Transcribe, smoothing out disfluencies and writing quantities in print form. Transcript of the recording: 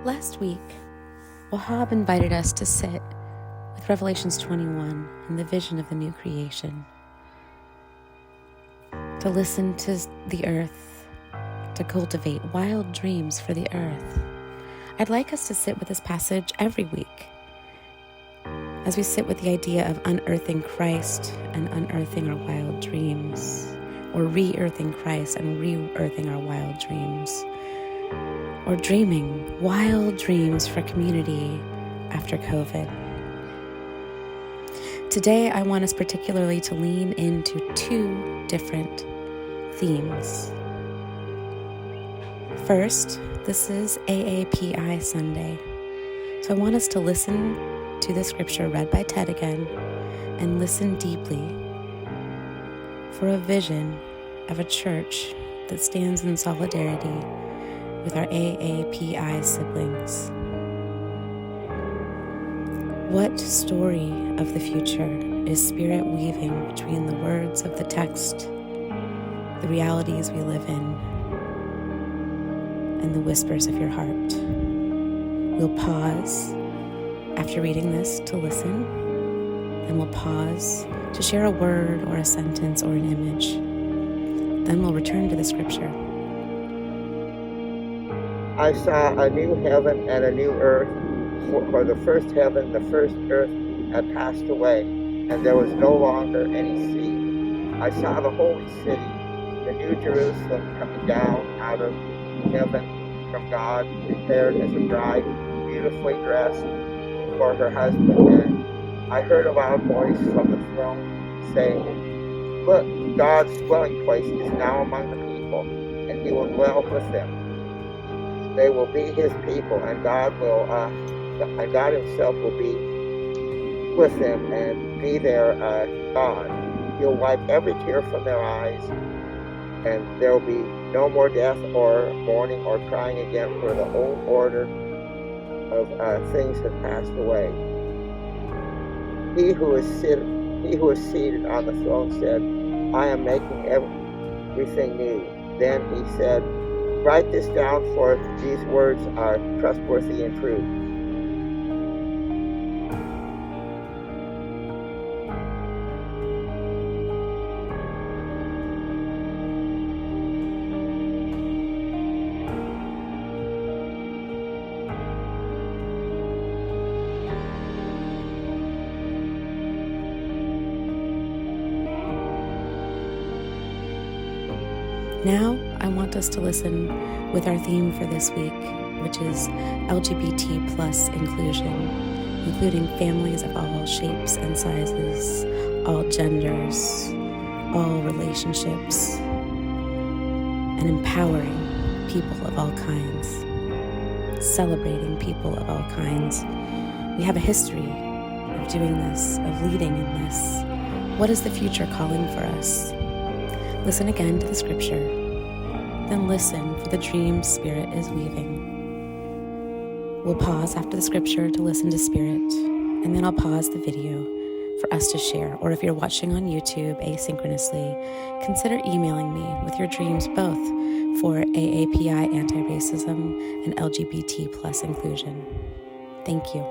Last week, Wahab invited us to sit with Revelations 21 and the vision of the new creation, to listen to the earth, to cultivate wild dreams for the earth. I'd like us to sit with this passage every week as we sit with the idea of unearthing Christ and unearthing our wild dreams, or re-earthing Christ and re-earthing our wild dreams, or dreaming wild dreams for community after COVID. Today, I want us particularly to lean into two different themes. First, this is AAPI Sunday, so I want us to listen to the scripture read by Ted again and listen deeply for a vision of a church that stands in solidarity with our AAPI siblings. What story of the future is Spirit weaving between the words of the text, the realities we live in, and the whispers of your heart? We'll pause after reading this to listen, and we'll pause to share a word or a sentence or an image. Then we'll return to the scripture. I saw a new heaven and a new earth, for the first heaven, the first earth had passed away, and there was no longer any sea. I saw the holy city, the new Jerusalem, coming down out of heaven from God, prepared as a bride, beautifully dressed for her husband. And I heard a loud voice from the throne saying, "Look, God's dwelling place is now among the people, and he will dwell with them. They will be his people, and God himself will be with them and be their God. He'll wipe every tear from their eyes, and there will be no more death or mourning or crying again, for the old order of things has passed away." He who is seated on the throne said, "I am making everything new." Then he said, "Write this down, for these words are trustworthy and true." Now, I want us to listen with our theme for this week, which is LGBT plus inclusion, including families of all shapes and sizes, all genders, all relationships, and empowering people of all kinds, celebrating people of all kinds. We have a history of doing this, of leading in this. What is the future calling for us? Listen again to the scripture, then listen for the dream Spirit is weaving. We'll pause after the scripture to listen to Spirit, and then I'll pause the video for us to share. Or if you're watching on YouTube asynchronously, consider emailing me with your dreams both for AAPI anti-racism and LGBT plus inclusion. Thank you.